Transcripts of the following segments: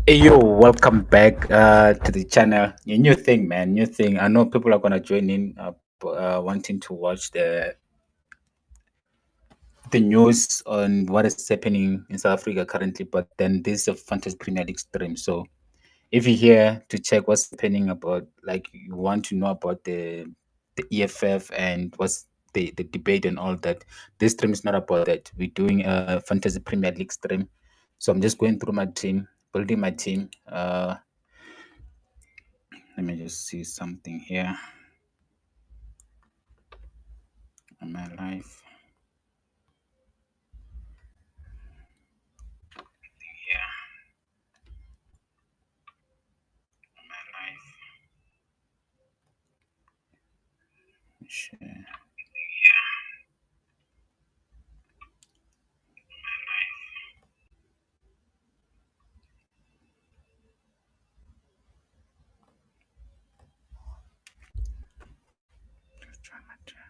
Hey yo, welcome back to the channel. A new thing, man, new thing. I know people are gonna join in, wanting to watch the news on what is happening in South Africa currently. But then this is a Fantasy Premier League stream, so if you're here to check what's happening about, like you want to know about the EFF and what's the debate and all that, this stream is not about that. We're doing a Fantasy Premier League stream, so I'm just going through my team, building my team. Let me just see something here on my life. Yeah, on my life. Share my life. Just try my turn.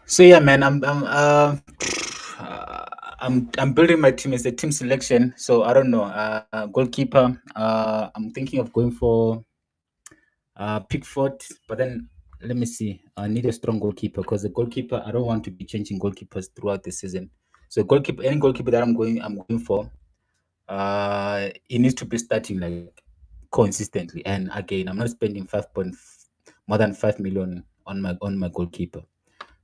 So yeah, man, I'm building my team. It's a team selection, so I don't know. Goalkeeper. I'm thinking of going for Pickford, but then let me see. I need a strong goalkeeper because the goalkeeper. I don't want to be changing goalkeepers throughout the season. So goalkeeper, any goalkeeper that I'm going for. It needs to be starting like consistently. And again, I'm not spending more than 5 million on my goalkeeper.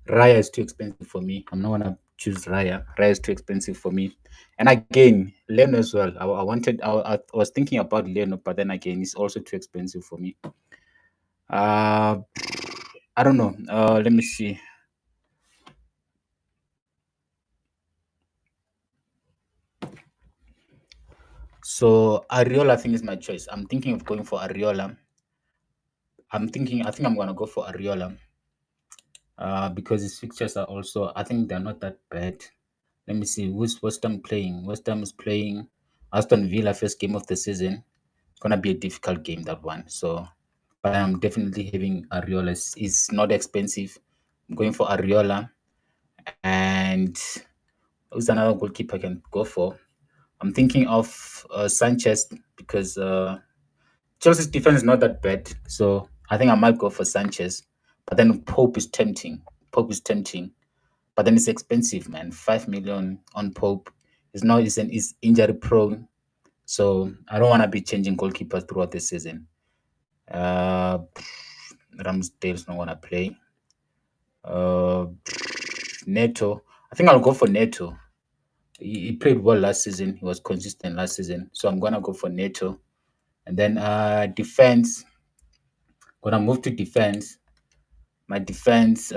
Raya is too expensive for me. I'm not gonna choose Raya. Raya is too expensive for me. And again, Leno as well. I was thinking about Leno, but then again, it's also too expensive for me. Uh, I don't know. Let me see. So Ariola, I think is my choice. I'm thinking of going for Ariola. I think I'm gonna go for Ariola. Because his fixtures are also, I think they're not that bad. Let me see, who's West Ham playing? West Ham is playing Aston Villa first game of the season. It's gonna be a difficult game, that one. So, but I'm definitely having Ariola. It's not expensive. I'm going for Ariola, and who's another goalkeeper I can go for? I'm thinking of Sanchez because Chelsea's defense is not that bad. So I think I might go for Sanchez. But then Pope is tempting. Pope is tempting. But then it's expensive, man. 5 million on Pope. Is injury prone. So I don't want to be changing goalkeepers throughout the season. Uh Ramsdale's not gonna play. Uh Neto. I think I'll go for Neto. He played well last season. He was consistent last season. So I'm gonna go for Neto. And then defense. Gonna move to defense. My defense,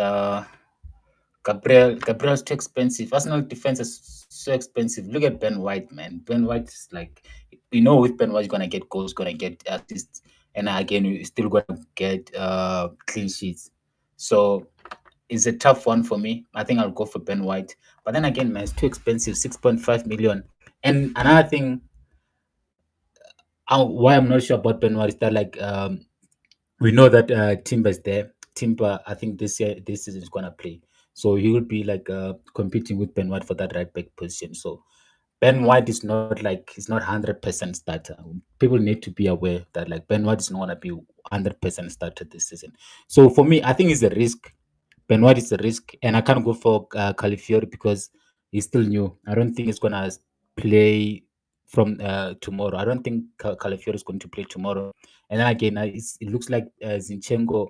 Gabriel's too expensive. Arsenal defense is so expensive. Look at Ben White, man. Ben White is like, with Ben White, you're gonna get goals, gonna get assists, and again, you're still gonna get clean sheets. So it's a tough one for me. I think I'll go for Ben White, but then again, man, it's too expensive, 6.5 million. And another thing, why I'm not sure about Ben White is that we know that Timber's there. Timber, I think this season is gonna play, so he will be like competing with Ben White for that right back position. So Ben White is not like he's not 100% starter. People need to be aware that like Ben White is not gonna be 100% starter this season. So for me, I think it's a risk. Ben White is a risk, and I can't go for Califiori because he's still new. I don't think he's gonna play from tomorrow. I don't think Califiori is going to play tomorrow. And then again, it looks like Zinchenko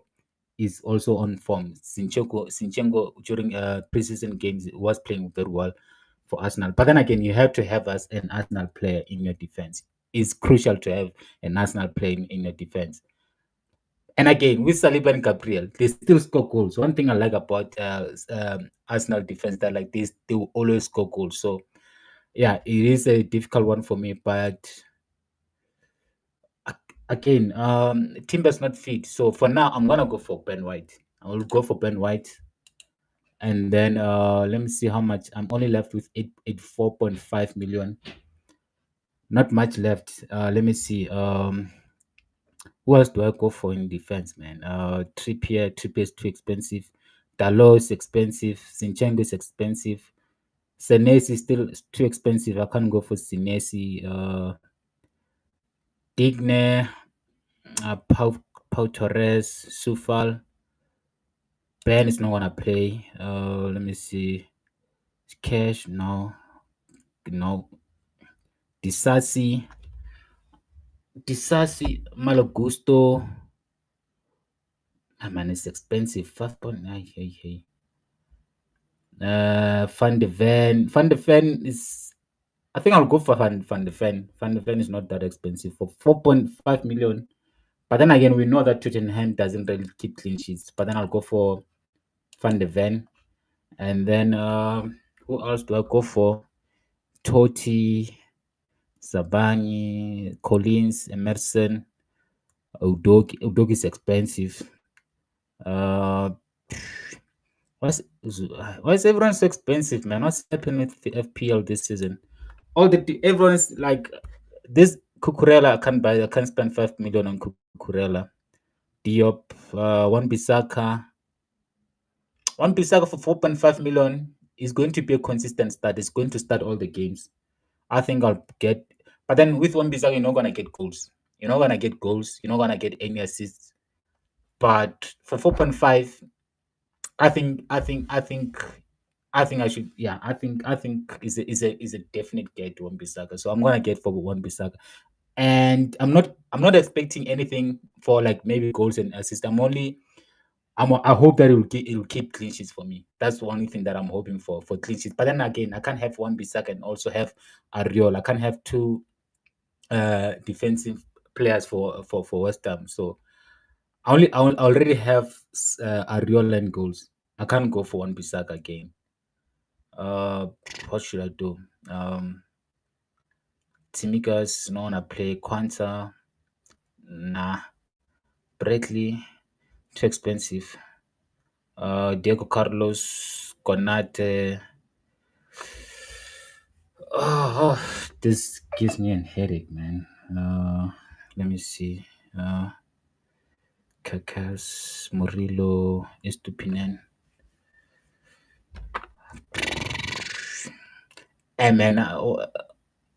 is also on form. Zinchenko during preseason games was playing very well for Arsenal. But then again, you have to have as an Arsenal player in your defense. It's crucial to have an Arsenal player in your defense. And again, with Saliba and Gabriel, they still score goals. One thing I like about Arsenal defense that like they will always score goals. So yeah, it is a difficult one for me. But again, Timber's not fit. So for now, I'm gonna go for Ben White. I will go for Ben White. And then let me see how much. I'm only left with 4.5 million. Not much left. Let me see. Who else do I go for in defense, man? Trippier is too expensive. Dalot is expensive. Zinchenko is expensive. Senesi is still too expensive. I can't go for Senesi. Digne, Pau Torres, Sufal. Ben is not gonna play. Let me see. Cash, no. Disasi, Malo Gusto. Man, it's expensive. 5.9. Hey. Van de Ven is. I think I'll go for Van de Ven. Van de Ven is not that expensive for 4.5 million. But then again, we know that Tottenham doesn't really keep clean sheets. But then I'll go for Van de Ven. And then who else do I go for? Totti, Sabani, Collins, Emerson, Udogi is expensive. Why is everyone so expensive, man? What's happening with the FPL this season? Everyone's like this Cucurella. I can't spend 5 million on Cucurella. Diop, Wan-Bissaka for 4.5 million is going to be a consistent start. It's going to start all the games. I think I'll get, but then with Wan-Bissaka, you're not gonna get goals. You're not gonna get goals. You're not gonna get any assists. But for 4.5, I think I should. Yeah, I think is a definite get to Wan-Bissaka. So I'm gonna get for Wan-Bissaka, and I'm not expecting anything for like maybe goals and assists. I hope that it'll keep clean sheets for me. That's the only thing that I'm hoping for clean sheets. But then again, I can't have Wan-Bissaka and also have Ariola. I can't have two defensive players for West Ham. So I already have Ariola and goals. I can't go for Wan-Bissaka again. What should I do? Tsimikas, no wanna play. Quanta, nah. Bradley, too expensive. Diego Carlos, Konate. This gives me a headache, man. Let me see. Kakas, Murillo, Estupinen. Hey, man.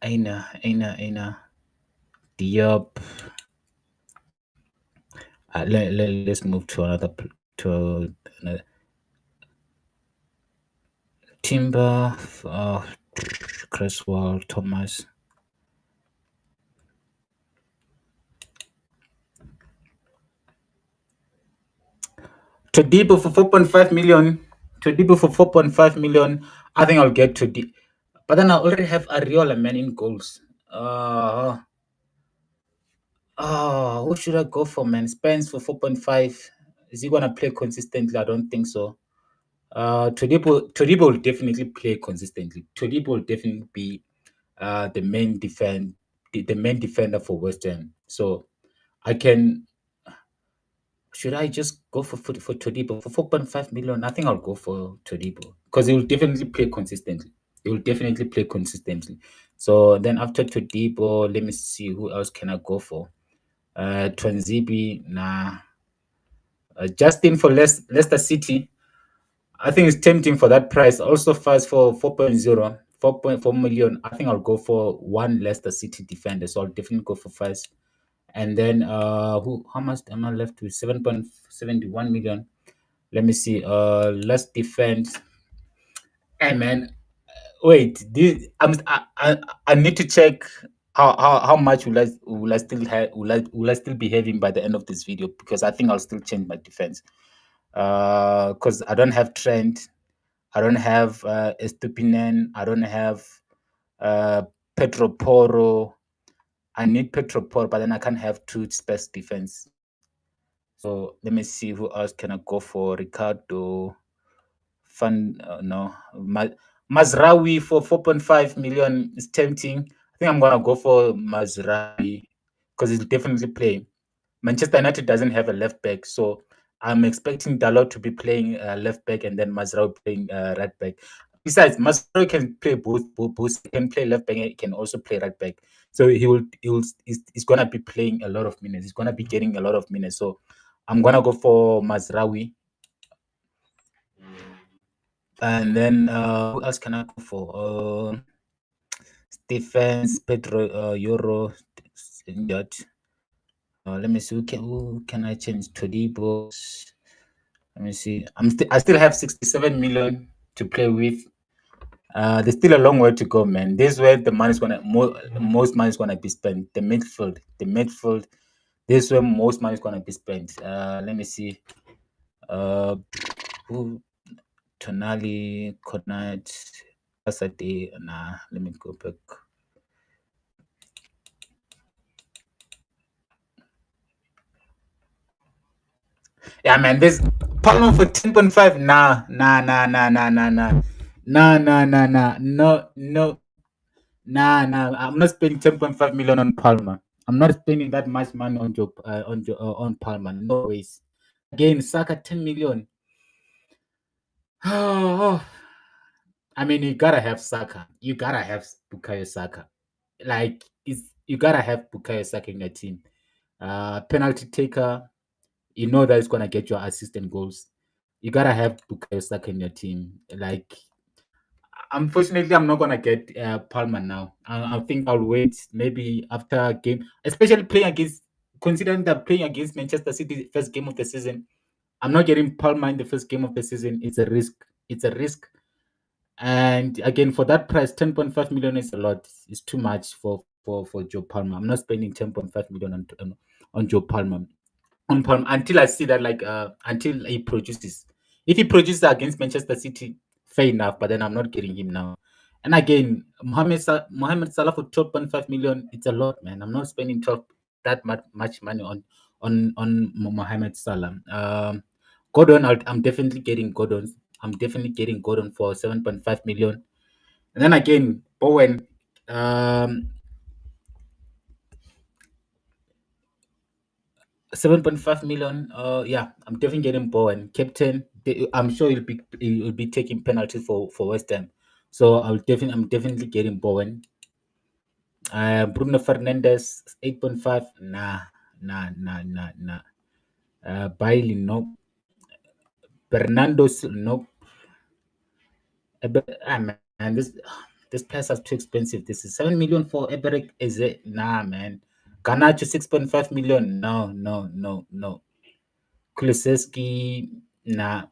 Aina. Diop. Let's move to another Timber, Cresswell, Thomas. Todibo for 4.5 million. Todibo for 4.5 million. I think I'll get Todibo. But then I already have Ariola, man, in goals. Who should I go for, man? Spence for 4.5. Is he gonna play consistently? I don't think so. Todibo will definitely play consistently. Todibo will definitely be the main defender for West Ham. So I can. Should I just go for Todibo for 4.5 million? I think I'll go for Todibo because he will definitely play consistently. So then after Todibo, let me see who else can I go for. Twanzibi, nah. Justin for Leicester City. I think it's tempting for that price. Also fast for 4.0, 4.4 million. I think I'll go for one Leicester City defender. So I'll definitely go for Faz. And then how much am I left with? 7.71 million. Let me see. Let's defend. Hey man, wait. I need to check how much will I still have will I still be having by the end of this video, because I think I'll still change my defense. Because I don't have Trent, I don't have Estupinen, I don't have Pedro Porro. I need Pedro Porro, but then I can't have two space defense. So let me see who else can I go for. Ricardo, Fun, no, Mazraoui for 4.5 million is tempting. I think I'm gonna go for Mazraoui because he'll definitely play. Manchester United doesn't have a left back, so I'm expecting Dalot to be playing left back and then Mazraoui playing right back. Besides, Mazraoui can play both. He can play left back. He can also play right back. So he's gonna be playing a lot of minutes. He's gonna be getting a lot of minutes. So I'm gonna go for Mazraoui. And then who else can I go for? Defense, Pedro Euro injured. Let me see who can I change? Todibo. Let me see. I still have 67 million to play with. There's still a long way to go, man. This is where the money's gonna most money's gonna be spent. The midfield. This is where most money's gonna be spent. Let me see. Who Tonali, Konat, Saturday. Nah, let me go back. Yeah, man, this Palmer for 10.5. Nah, nah, nah, nah, nah, nah, nah. Nah, nah, nah, nah. No, no. Nah, nah. I'm not spending 10.5 million on Palmer. I'm not spending that much money on Palmer. No ways. Again, Saka 10 million. Oh, I mean, you gotta have Saka. You gotta have Bukayo Saka. Like, you gotta have Bukayo Saka in your team. Penalty taker. You know that it's gonna get your assist and goals. You gotta have Bukayo Saka in your team. Like, unfortunately, I'm not gonna get Palmer now. I think I'll wait maybe after a game, especially playing against. Considering that playing against Manchester City first game of the season, I'm not getting Palmer in the first game of the season. It's a risk. It's a risk. And again, for that price, 10.5 million is a lot. It's too much for Joe Palmer. I'm not spending 10.5 million on Joe Palmer on Palmer until I see that, like, until he produces. If he produces against Manchester City, fair enough. But then I'm not getting him now. And again, Mohamed Salah for 12.5 million. It's a lot, man. I'm not spending 12 that much money on Mohamed Salah. Gordon, I'm definitely getting Gordon. I'm definitely getting Gordon for 7.5 million. And then again, Bowen. Um, 7.5 million. Yeah, I'm definitely getting Bowen. Captain, I'm sure he'll be taking penalties for West Ham. So I'm definitely getting Bowen. Bruno Fernandez, 8.5. Nah, nah, nah, nah, nah. Bailey, no. Bernardo, no. Man, this price is too expensive. This is 7 million for Eberic. Is it? Nah, man. Garnacho 6.5 million. No, no, no, no. Kulusevski, nah.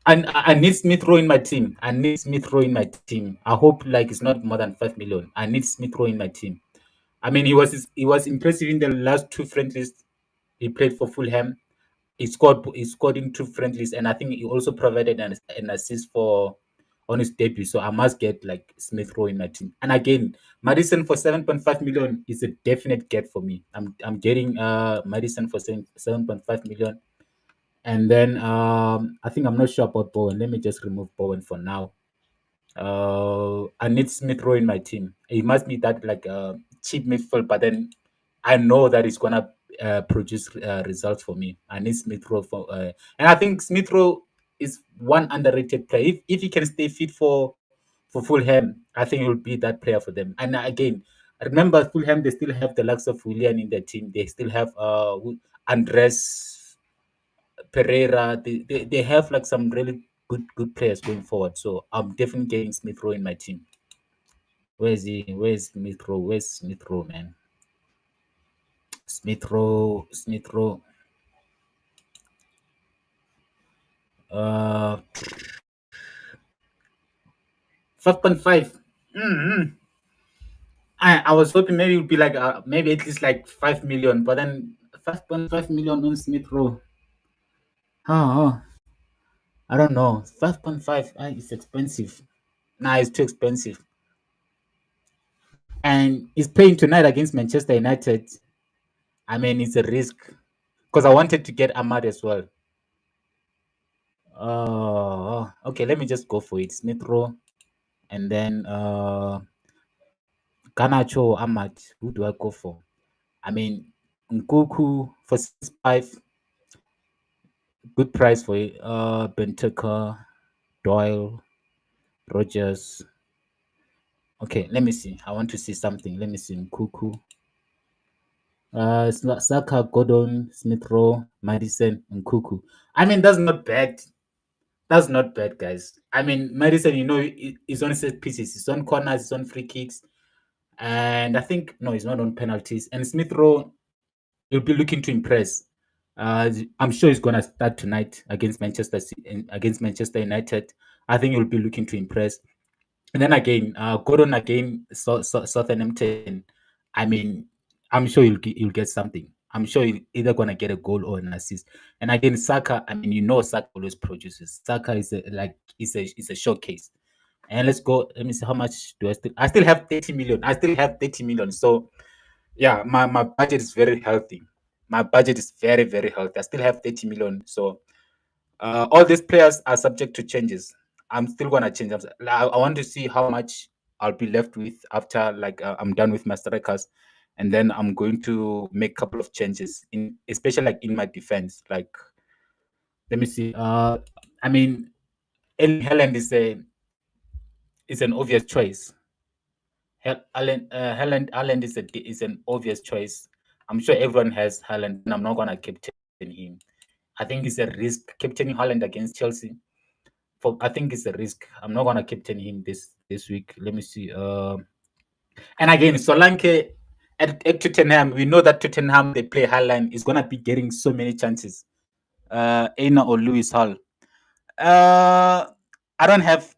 And I need Smith Rowe in my team. I need Smith Rowe in my team. I hope like it's not more than 5 million. I need Smith Rowe in my team. I mean, he was impressive in the last two friendlies he played for Fulham. He scored in two friendlies, and I think he also provided an assist for on his debut. So I must get like Smith Rowe in my team. And again, Madison for 7.5 million is a definite get for me. I'm getting Madison for 7.5 million. And then I think I'm not sure about Bowen. Let me just remove Bowen for now. I need Smith Rowe in my team. It must be that like cheap midfield, but then I know that it's gonna produce results for me. I need Smith Rowe and I think Smith Rowe is one underrated player. If he can stay fit for Fulham, I think he will be that player for them. And again, remember Fulham, they still have the likes of Willian in their team. They still have Andres Pereira. They have like some really good players going forward. So I'm definitely getting Smith Rowe in my team. Where's he? Where's Smith Rowe? Where's Smith Rowe, man? Smith Rowe. Smith Rowe. Uh, 5.5. Mm-hmm. I was hoping maybe it would be like maybe at least like 5 million, but then 5.5 million on Smith Rowe. Oh, I don't know. 5.5. It's expensive. Nah, it's too expensive. And he's playing tonight against Manchester United. I mean, it's a risk. because I wanted to get Ahmad as well. Okay, let me just go for it. Smith Rowe, and then Garnacho or Ahmad. Who do I go for? I mean, Nkuku for 6.5, good price for it. Benteke, Doyle, Rogers. Okay, let me see. I want to see something. Let me see. Nkuku. Saka, Gordon, Smith Rowe, Madison, and Kuku. I mean, that's not bad. That's not bad, guys. I mean, Madison, he's on set pieces, he's on corners, he's on free kicks, and I think no, he's not on penalties. And Smith Rowe, he'll be looking to impress. I'm sure he's gonna start tonight against against Manchester United. I think he'll be looking to impress. And then again, Gordon again, Southampton. I mean, I'm sure he'll get something. I'm sure he'll either gonna get a goal or an assist. And again, Saka. I mean, Saka always produces. Saka is a showcase. And let's go. Let me see how much do I still. I still have 30 million. I still have 30 million. So yeah, my budget is very healthy. My budget is very very healthy. I still have 30 million. So all these players are subject to changes. I'm still gonna change. I want to see how much I'll be left with after I'm done with my strikers, and then I'm going to make a couple of changes in, especially like in my defense. Like, let me see. I mean, Erling Haaland is an obvious choice. Haaland is an obvious choice. I'm sure everyone has Haaland, and I'm not gonna captain him. I think it's a risk captaining Haaland against Chelsea. I think it's a risk. I'm not gonna captain him this week. Let me see. And again, Solanke at Tottenham, we know that Tottenham they play Haaland is gonna be getting so many chances. Aina or Lewis Hall. I don't have.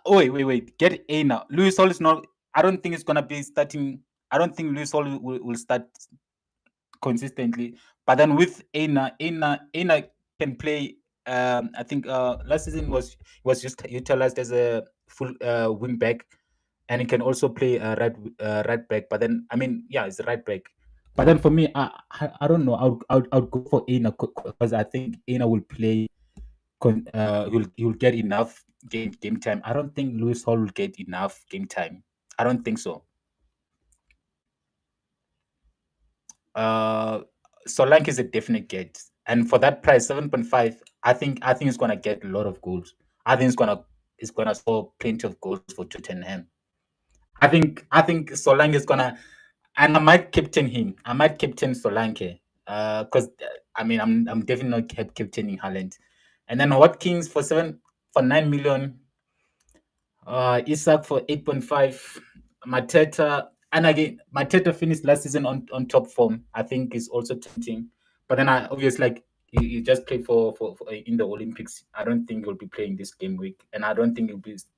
Wait. Get Aina. Lewis Hall is not. I don't think it's gonna be starting. I don't think Lewis Hall will start consistently. But then with Aina can play. I think last season was just utilized as a full wing back, and he can also play right back. But then I mean, yeah, it's right back. But then for me, I don't know. I would go for Aina because I think Aina will play. He'll get enough game time. I don't think Lewis Hall will get enough game time. I don't think so. Uh, Solanke is a definite get, and for that price, 7.5, I think it's gonna get a lot of goals. I think it's gonna score plenty of goals for Tottenham. I think Solanke is gonna, and I might captain him. I might captain Solanke, because I mean I'm definitely not captaining Haaland, and then Watkins for 9 million. Isak for 8.5. Mateta, and again, Mateta finished last season on top form. I think is also tempting. But then I obviously like he just played for in the Olympics. I don't think he'll be playing this game week, and I don't think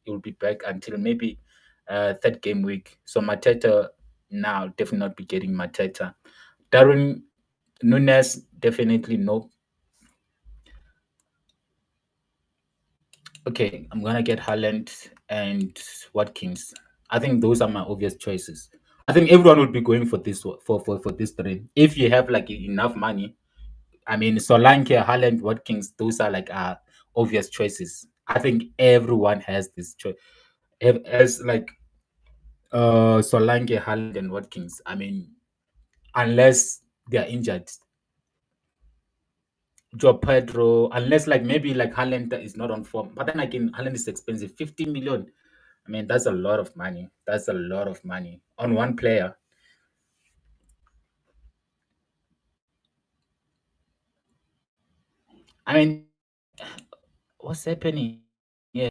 he'll be back until maybe third game week. So Mateta now definitely not be getting Mateta. Darwin Nunes definitely no. Okay, I'm gonna get Haaland and Watkins. I think those are my obvious choices. I think everyone would be going for for this three. If you have like enough money, I mean Solanke, Haaland, Watkins, those are like obvious choices. I think everyone has this choice. As like Solanke, Haaland, and Watkins. I mean, unless they are injured. Joe Pedro, unless like maybe like Haaland is not on form. But then again, Haaland is expensive. 50 million. I mean, that's a lot of money. That's a lot of money on one player. I mean, what's happening? Yeah,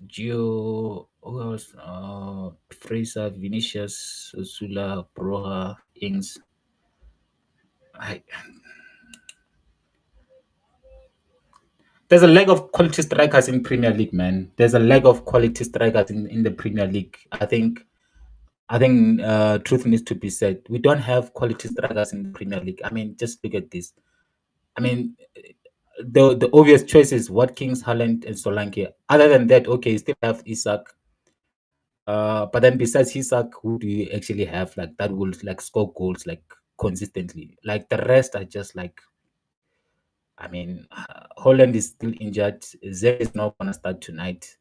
Gio, who else? Fraser, Vinicius, Osula, Broha, Ings. I, there's a lack of quality strikers in Premier League, man. There's a lack of quality strikers in the Premier League. I think truth needs to be said. We don't have quality strikers in the Premier League. I mean, just look at this. I mean, the obvious choices: Watkins, Haaland, and Solanke. Other than that, okay, you still have Isak. But then besides Isak, who do you actually have like that will like score goals? Like consistently. Like the rest are just like, I mean, Holland is still injured. Zek is not gonna start tonight.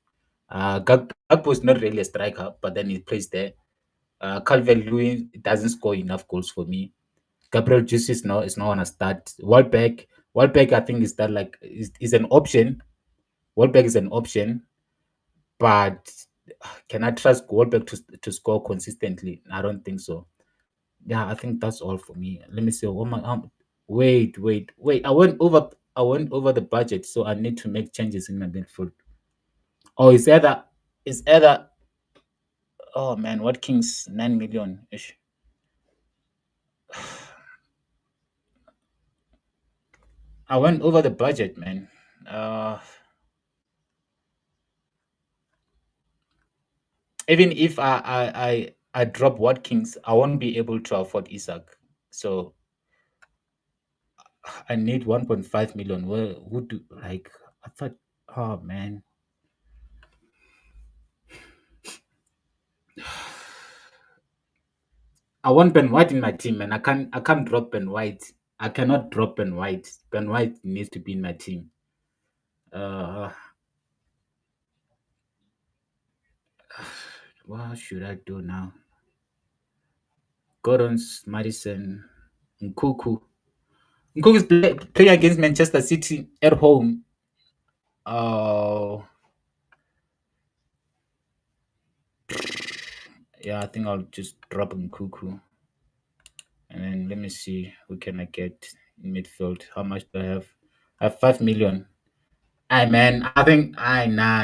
Gakpo is not really a striker, but then he plays there. Calvert-Lewin doesn't score enough goals for me. Gabriel Jesus is not gonna start. Welbeck, I think is that like is an option. Welbeck is an option, but can I trust Welbeck to score consistently? I don't think so. Yeah, I think that's all for me. Let me see. Wait. I went over the budget, so I need to make changes in my midfield. Oh, is either oh man, Watkins 9 million ish. I went over the budget, man. Even if I drop Watkins, I won't be able to afford Isaac. So I need 1.5 million. Where would do like I thought? Oh man, I want Ben White in my team, man. I can't drop Ben White. I cannot drop Ben White. Ben White needs to be in my team. Uh, what should I do now? Gordon's Madison, Nkuku. Nkuku is playing against Manchester City at home. Oh, yeah. I think I'll just drop Nkuku, and then let me see who can I get in midfield. How much do I have? I have 5 million. I man, I think I nah.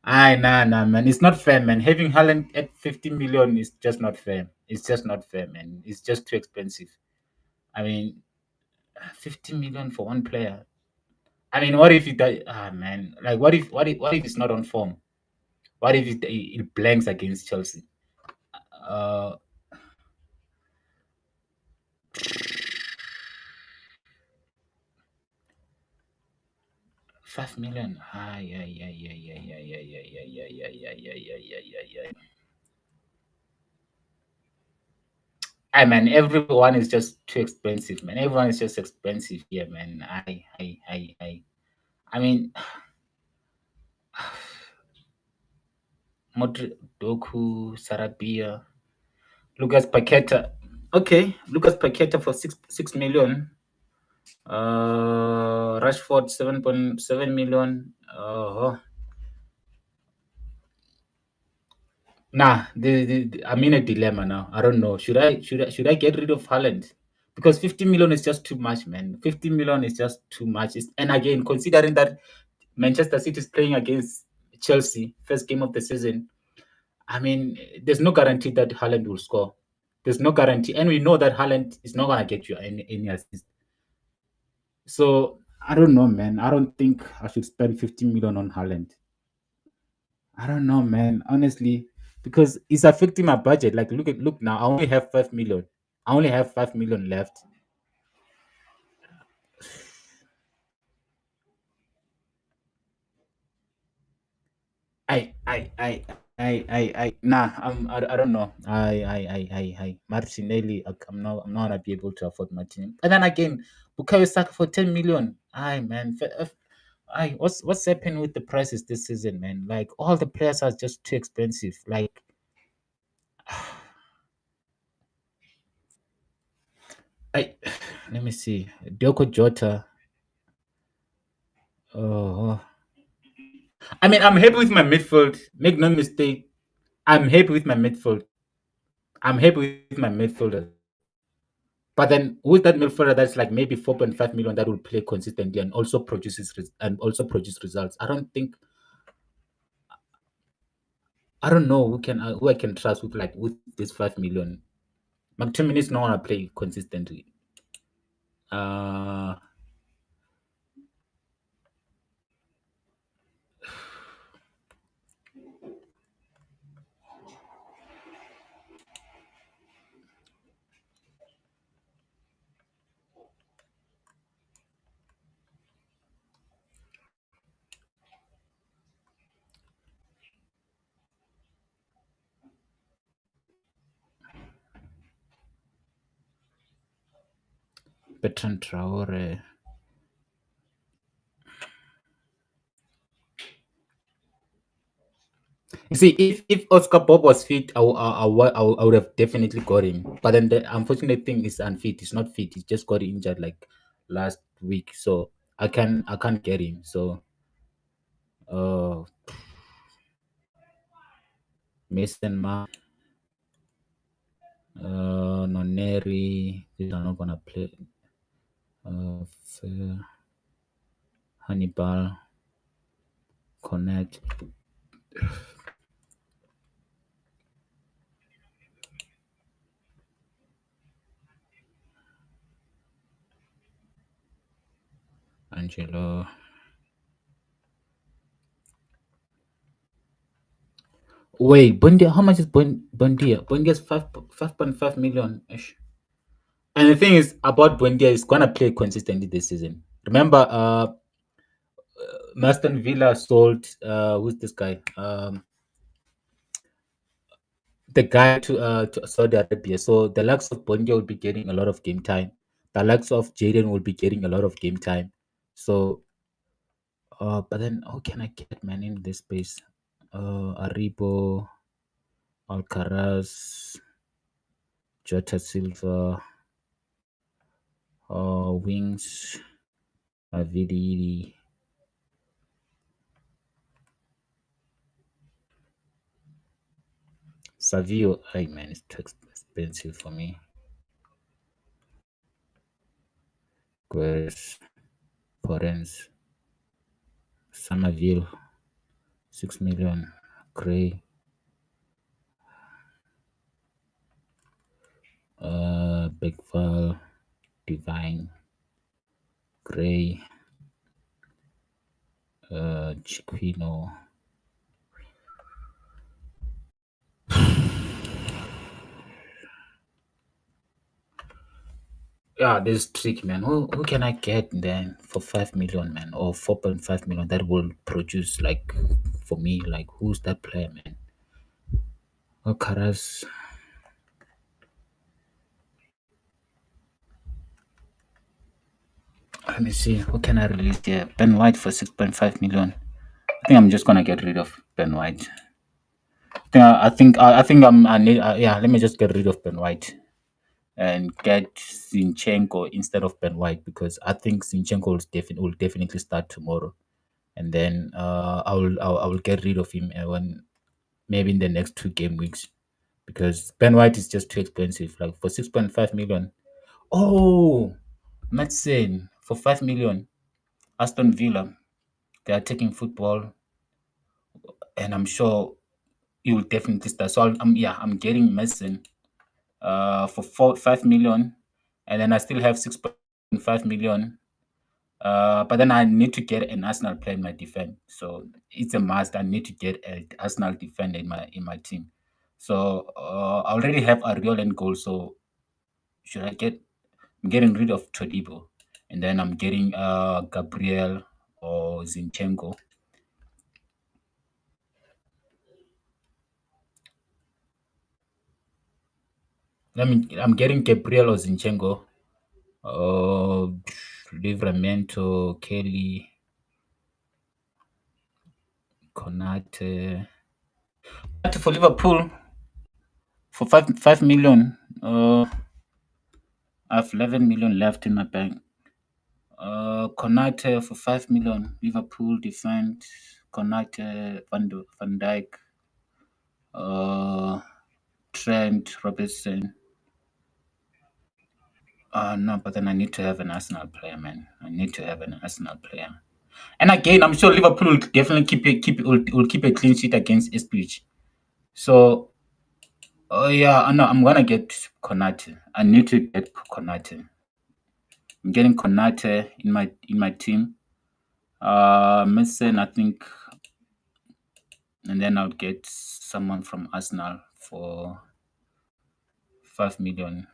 I nah man. It's not fair, man. Having Haaland at 50 million is just not fair. It's just not fair, man. It's just too expensive. I mean, 50 million for one player. I mean, what if it does? Ah, man. Like, what if it's not on form? What if it blanks against Chelsea? Uh, 5 million. Ay, ay, ay, ay, ay, ay, ay, ay, ay, ay, ay, ay, ay, ay, ay, ay, ay. I man, everyone is just too expensive, man. Everyone is just expensive here, man. I mean, Modric, Doku, Sarabia, Lucas Paqueta. Okay, Lucas Paqueta for 6 million. Rashford 7.7 million. Nah, I'm in a dilemma now. I don't know. Should I get rid of Haaland? Because 50 million is just too much, man. 50 million is just too much. And again, considering that Manchester City is playing against Chelsea, first game of the season, I mean, there's no guarantee that Haaland will score. There's no guarantee. And we know that Haaland is not going to get you any assist. So I don't know, man. I don't think I should spend 50 million on Haaland. I don't know, man. Honestly, because it's affecting my budget. Like, look now. I only have 5 million. I only have 5 million left. Nah. I don't know. Martinelli. I'm not gonna be able to afford Martinelli. And then again, Bukayo Saka for 10 million. Man. What's happening with the prices this season, man? Like all the players are just too expensive. Like, I let me see. Diogo Jota. Oh, I mean, I'm happy with my midfield. Make no mistake. I'm happy with my midfield. I'm happy with my midfielder. But then, who's that midfielder that's like maybe 4.5 million that will play consistently and also produce results? I don't know who I can trust with this 5 million. McTominay is not gonna play consistently. Uh, Bertrand Traore. You see, if Oscar Bob was fit, I would have definitely got him. But then the unfortunate thing is unfit. He's not fit. He just got injured like last week, so I can't get him. So uh, Mason Mount, Noneri, these are not gonna play. Hannibal, Connect. Angelo. Wait, Bundia, how much is Bundia? Bundia's 5.5 million ish. And the thing is about Bundia is gonna play consistently this season. Remember, Aston Villa sold who's this guy? The guy to Saudi Arabia. So the likes of Bundia will be getting a lot of game time. The likes of Jaden will be getting a lot of game time. So but then how can I get man in this space? Aribo, Alcaraz, Jota Silva, Wings, Avidi. Savio, hey man, it's too expensive for me. Guerres, Porens, Somerville, 6 million. Gray, Bigval, Divine, Gray, Chiquino. Yeah, this is tricky, man. Who can I get then for 5 million, man, or 4.5 million that will produce like for me? Like who's that player, man? Oh, Karas. Let me see. Who can I release here? Ben White for 6.5 million. I think I'm just gonna get rid of Ben White. I think I need. Yeah, let me just get rid of Ben White and get Zinchenko instead of Ben White because I think Zinchenko will definitely start tomorrow, and then I will get rid of him when maybe in the next 2 game weeks because Ben White is just too expensive. Like for 6.5 million. Oh, Madsen for 5 million. Aston Villa, they are taking football, and I'm sure he will definitely start. So I'm getting Madsen for 5 million, and then I still have 6.5 million. But then I need to get an Arsenal player in my defense. So it's a must. I need to get an Arsenal defender in my team. So I already have Ariel and goal. So should I get? I'm getting rid of Todibo, and then I'm getting Gabriel or Zinchenko. I'm getting Gabriel or Zinchenko. Uh, Livramento, Kelly, Konate. For Liverpool for 5 million. I have 11 million left in my bank. Konate for 5 million. Liverpool defend. Konate, Van Dijk, uh, Trent, Robertson. No, but then I need to have an Arsenal player, man. I need to have an Arsenal player. And again, I'm sure Liverpool will definitely will keep a clean sheet against Ipswich. So, oh yeah, I know I'm gonna get Konate. I need to get Konate. I'm getting Konate in my team. Mason, I think, and then I'll get someone from Arsenal for 5 million.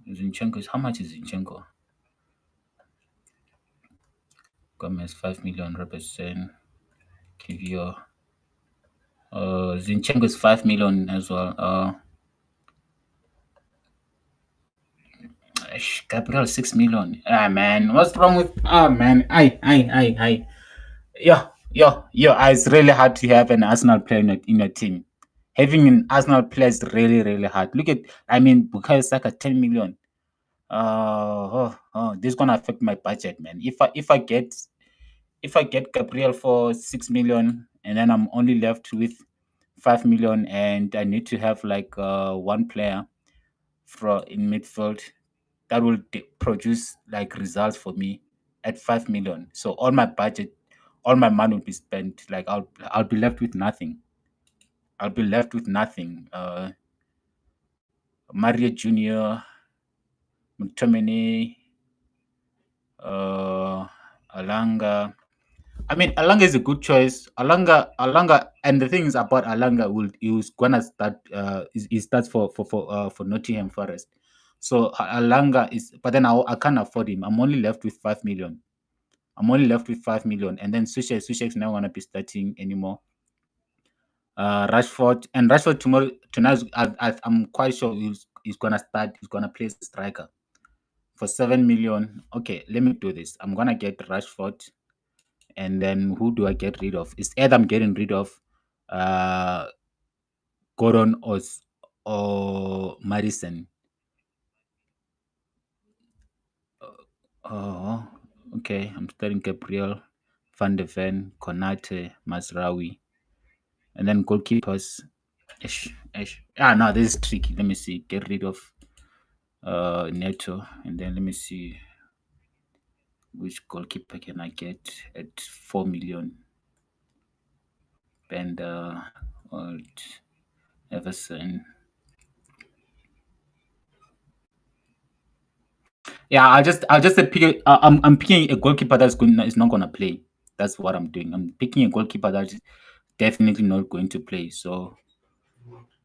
Zinchenko is how much is Zinchenko? Gomez 5 million. Robertson, Kivio. Zinchenko is 5 million as well. Gabriel 6 million. Ah man, what's wrong with? Ah man, I. It's really hard to have an Arsenal player in your team. Having an Arsenal player is really, really hard. Look at, I mean, Bukayo Saka 10 million. This is gonna affect my budget, man. If I get Gabriel for 6 million and then I'm only left with 5 million and I need to have like one player for in midfield that will produce like results for me at 5 million. So all my budget, all my money will be spent. Like I'll be left with nothing. I'll be left with nothing. Mario Junior, McTominay, Alanga. I mean, Alanga is a good choice. Alanga, and the thing is about Alanga, he's gonna start. He starts for Nottingham Forest. So Alanga is, but then I can't afford him. I'm only left with 5 million. I'm only left with 5 million, and then Sushek is not gonna be starting anymore. Rashford tomorrow tonight. I'm quite sure he's gonna start. He's gonna play as a striker for 7 million. Okay, let me do this. I'm gonna get Rashford, and then who do I get rid of? It's either I'm getting rid of uh Gordon or Madison. Oh, okay. I'm starting Gabriel, Van de Ven, Konate, Masraoui, and then goalkeepers. Ish. No, this is tricky. Let me see. Get rid of Neto, and then let me see which goalkeeper can I get at 4 million. Bender, Old, Everson. Yeah, I'll just pick. I'm picking a goalkeeper is not gonna play. That's what I'm doing. I'm picking a goalkeeper that is definitely not going to play. So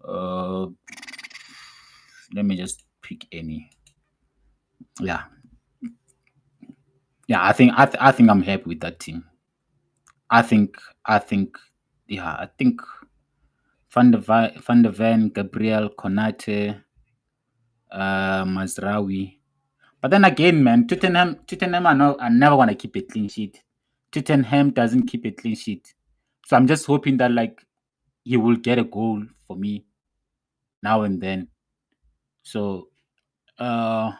uh, let me just pick any. Yeah, yeah. I think I'm happy with that team. I think yeah. I think Van de Ven, Gabriel, Konate, Mazraoui. But then again, man, Tottenham are never gonna keep a clean sheet. Tottenham doesn't keep a clean sheet. So I'm just hoping that like he will get a goal for me now and then. So uh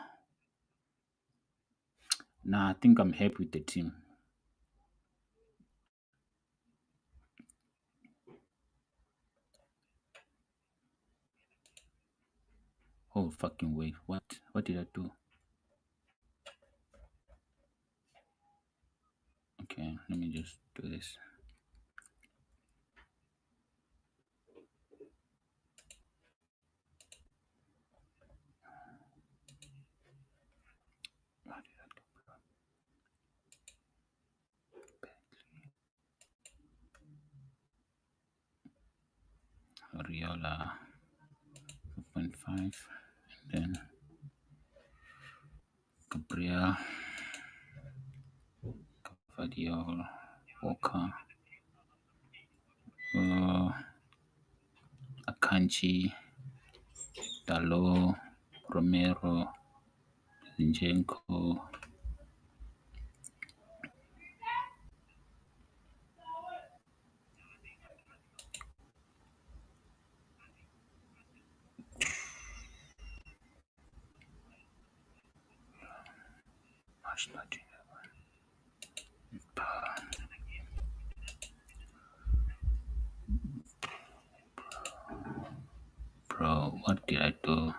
nah, I think I'm happy with the team. Oh fucking wait, what did I do? Okay, let me just do this. Riola 2.5, then Gabriel, Cavadiol, Walker, uh, Akanji, Dalot, Romero, Zinchenko. Bro, what did I do?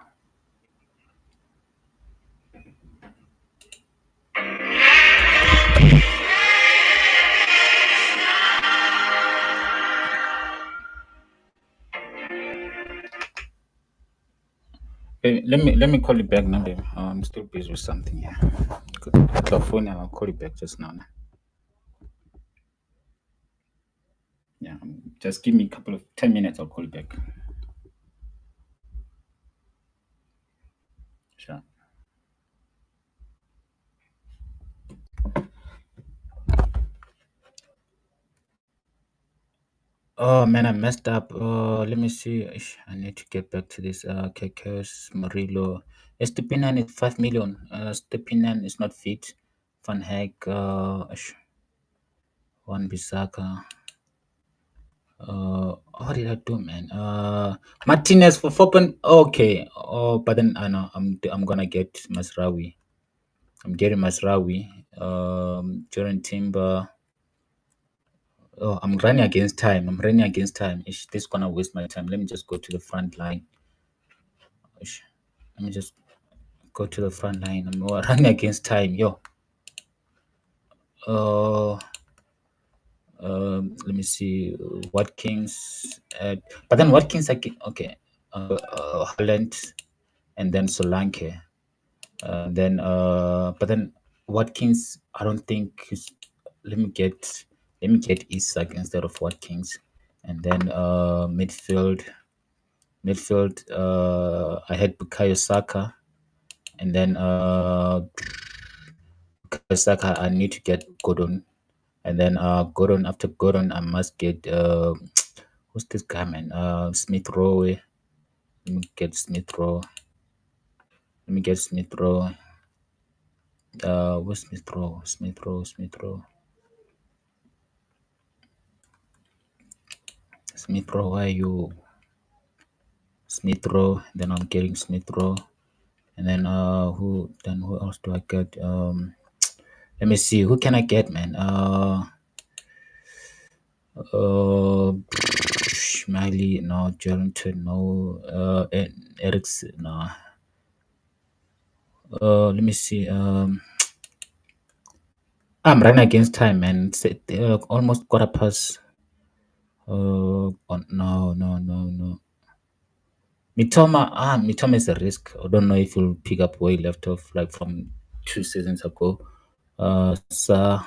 Hey, let me call you back now. Then. I'm still busy with something here. The phone, and I'll call you back just now. Yeah, just give me a couple of 10 minutes. I'll call you back. Sure. Oh man, I messed up. Let me see. I need to get back to this. Kekes Murillo. Estupinan is 5 million. Estupinan is not fit. Van Heck. Juan Bissaka. What did I do, man? Martinez for 4 point. Okay. Oh, but then I know I'm gonna get Masrawi. I'm getting Masrawi. Jordan Timber. Oh, I'm running against time. I'm running against time. This is gonna waste my time. Let me just go to the front line. Let me just go to the front line. I'm running against time. Yo. Uh, let me see. Watkins. But then Watkins again. Okay. Holland, and then Solanke. But then Watkins. I don't think. Let me get. Let me get Isak instead of Watkins, and then midfield. Midfield. I had Bukayo Saka, and then Bukayo Saka. I need to get Gordon. And then Gordon, after Gordon, I must get who's this guy, man? Smith Rowe. Let me get Smith Rowe. Let me get Smith Rowe. What's Smith Rowe? Smith Rowe. Smith Rowe. Smith Rowe. Where are you? Smith Rowe. Then I'm getting Smith Rowe. And then who? Then who else do I get? Let me see. Who can I get, man? Schmiley, no. Jerrington, no. Ericsson, no. Let me see. I'm running against time, man. It's almost quarter past. Oh, no, no, no, no. Mitoma is a risk. I don't know if he'll pick up where he left off, like from 2 seasons ago. So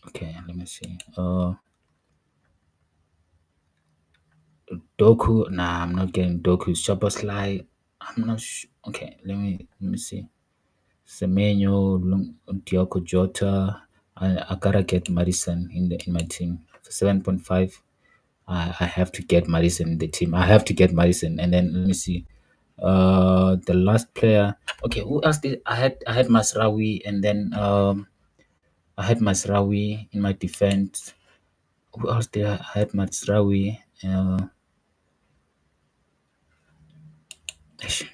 okay, let me see. Doku. Nah, I'm not getting Doku. Szoboszlai. I'm not sure. Okay, let me see. Semenyo, Diogo Jota. I gotta get Madison in my team for 7.5. I have to get Madison in the team. I have to get Madison, and then let me see. The last player. Okay, who else did I had? I had Masraoui, and then I had Masraoui in my defense. Who else did I had? Masraoui. Ish.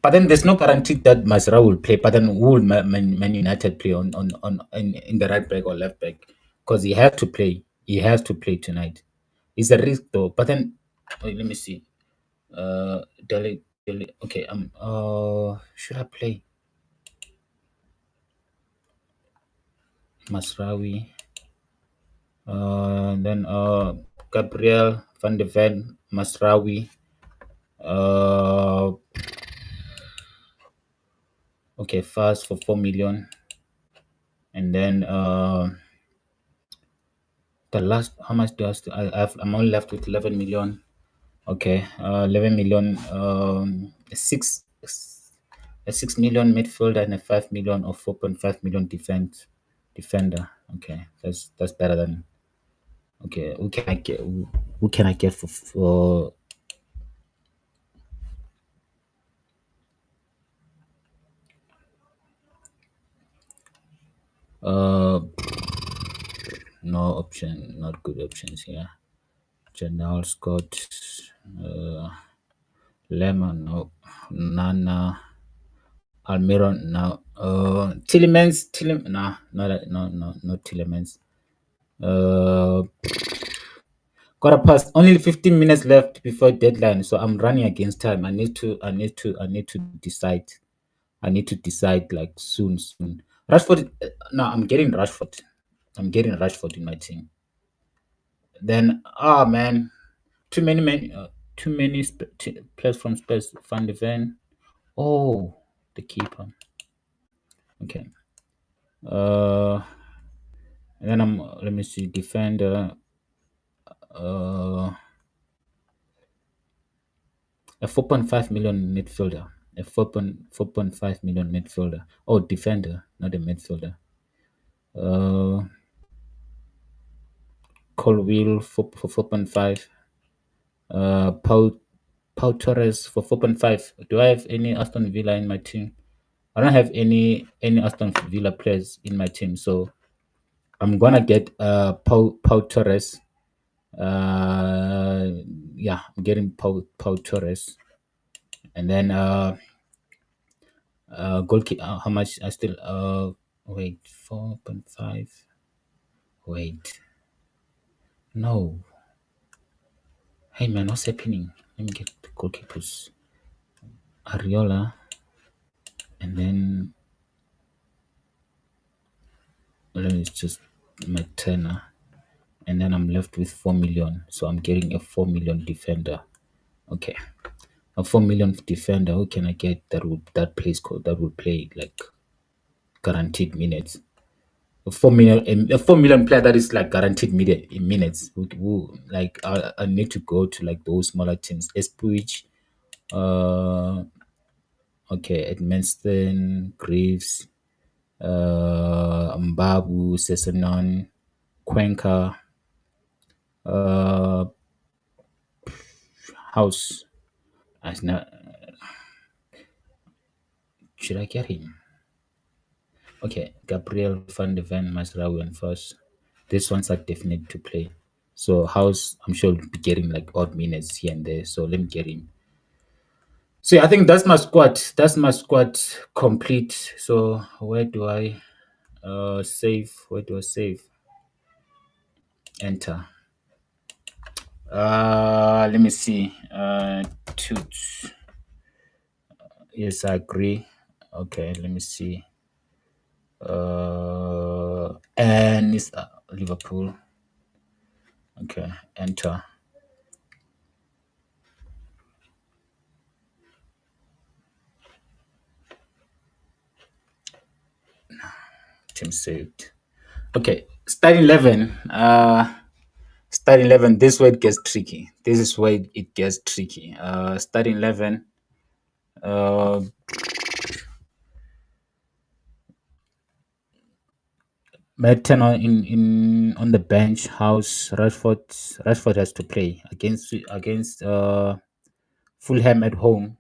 But then there's no guarantee that Masraoui will play. But then who will Man United play on in the right back or left back? Because he has to play. He has to play tonight. It's a risk though. But then wait, let me see. Delete. Okay. Should I play Masraoui? Then Gabriel Van de Ven, Masraoui. Uh, okay, fast for 4 million, and then the last. How much do I? I'm only left with 11 million. Okay, 11 million. A 6 million midfielder and a 5 million or 4.5 million defender. Okay, that's better than. Okay, who can I get? Who can I get for no option, not good options here. Janelle Scott, Lemon, no. Nana, Almiron, no. Tillemans, nah, no Tillemans. Uh, Quarter past, only 15 minutes left before deadline, so I'm running against time. I need to decide. I need to decide like soon. Rashford, no, I'm getting Rashford. I'm getting Rashford in my team. Then, man, too many players from Spurs. Van de Ven. Oh, the keeper. Okay. Uh, and then let me see, defender. Uh, a 4.5 million midfielder. A 4.5 million midfielder. Oh, defender, not a midfielder. Uh, Colville for 4.5. Pau Torres for 4.5. Do I have any Aston Villa in my team? I don't have any Aston Villa players in my team, so I'm gonna get Pau Torres. Uh, yeah, I'm getting Pau Torres, and then goalkeeper. How much? I still wait 4.5. Wait, no. Hey man, what's happening? Let me get the goalkeepers. Ariola, and then let me just my tenor, and then I'm left with 4 million. So I'm getting a 4 million defender. Okay, a 4 million defender. Who can I get that would play like guaranteed minutes? A 4 million player that is like guaranteed minutes. Like I need to go to like those smaller teams. Espuich, uh, okay, Edmonston, Greaves, Mbabu, Sessenon, Cuenca, uh, House. As not, should I get him? Okay, Gabriel Van de Ven, Masraoui, and first. These ones are definite to play. So House, I'm sure will be getting like odd minutes here and there. So let me get him. So yeah, I think that's my squad. That's my squad complete. So where do I save? Where do I save? Enter. Let me see. Toots. Yes, I agree. Okay, let me see. And it's Liverpool. Okay, enter. Team saved. Okay, starting 11. Starting 11. This is where it gets tricky. This is where it gets tricky. Starting 11. Uh, Merton on the bench. House. Rashford has to play against Fulham at home.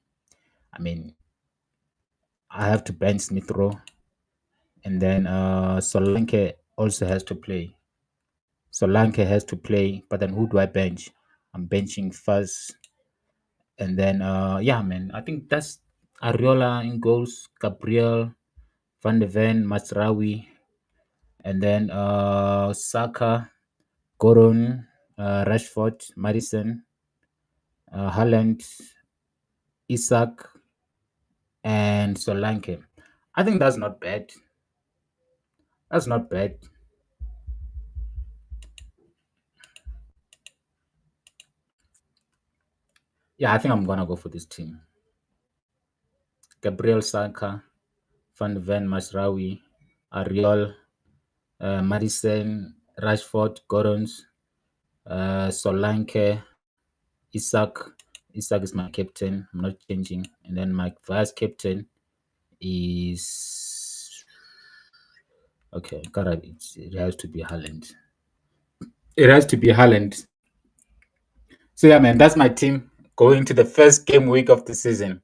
I mean, I have to bench Smith Rowe, and then Solanke also has to play. Solanke has to play, but then who do I bench? I'm benching Fuzz, and then yeah, man, I think that's Ariola in goals, Gabriel, Van de Ven, Masraoui, and then Saka, Goron, Rashford, Madison, Haaland, Isak, and Solanke. I think that's not bad. That's not bad. Yeah, I think I'm gonna go for this team. Gabriel Saka, Van de Ven, Masraoui, Ariol, Madison, Rashford, Gorons, Solanke, Isak. Isak is my captain. I'm not changing. And then my vice captain is okay. God, it has to be Haaland. It has to be Haaland. So yeah, man, that's my team going to the first game week of the season.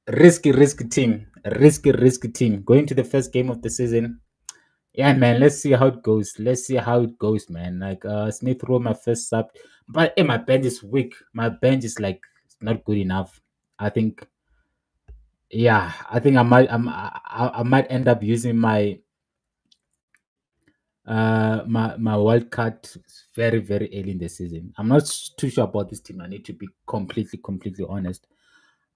Risky team. Risky team. Going to the first game of the season. Yeah, man. Let's see how it goes. Let's see how it goes, man. Like Smith Rowe, my first sub, but my bench is weak. My bench is like not good enough. I think, yeah, I think I might end up using my wild card very early in the season. I'm not too sure about this team. I need to be completely honest.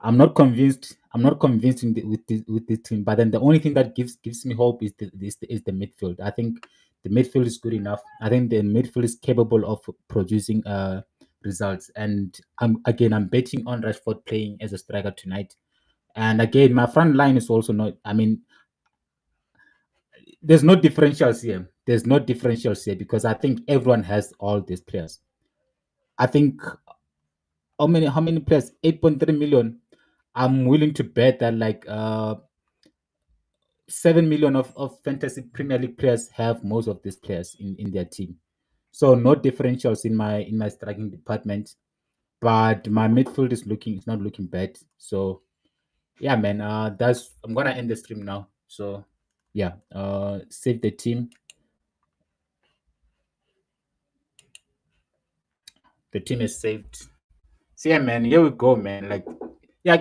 I'm not convinced. I'm not convinced with this team. But then the only thing that gives me hope is the midfield. I think the midfield is good enough. I think the midfield is capable of producing results. And I'm betting on Rashford playing as a striker tonight. And again, my front line is also not. I mean, there's no differentials here. There's no differentials here because I think everyone has all these players. I think how many players? 8.3 million. I'm willing to bet that like 7 million of fantasy Premier League players have most of these players in their team. So no differentials in my striking department, but my midfield is not looking bad. So yeah, man. That's I'm gonna end the stream now. So yeah, save the team. The team is saved. So yeah, man. Here we go, man. Like yeah,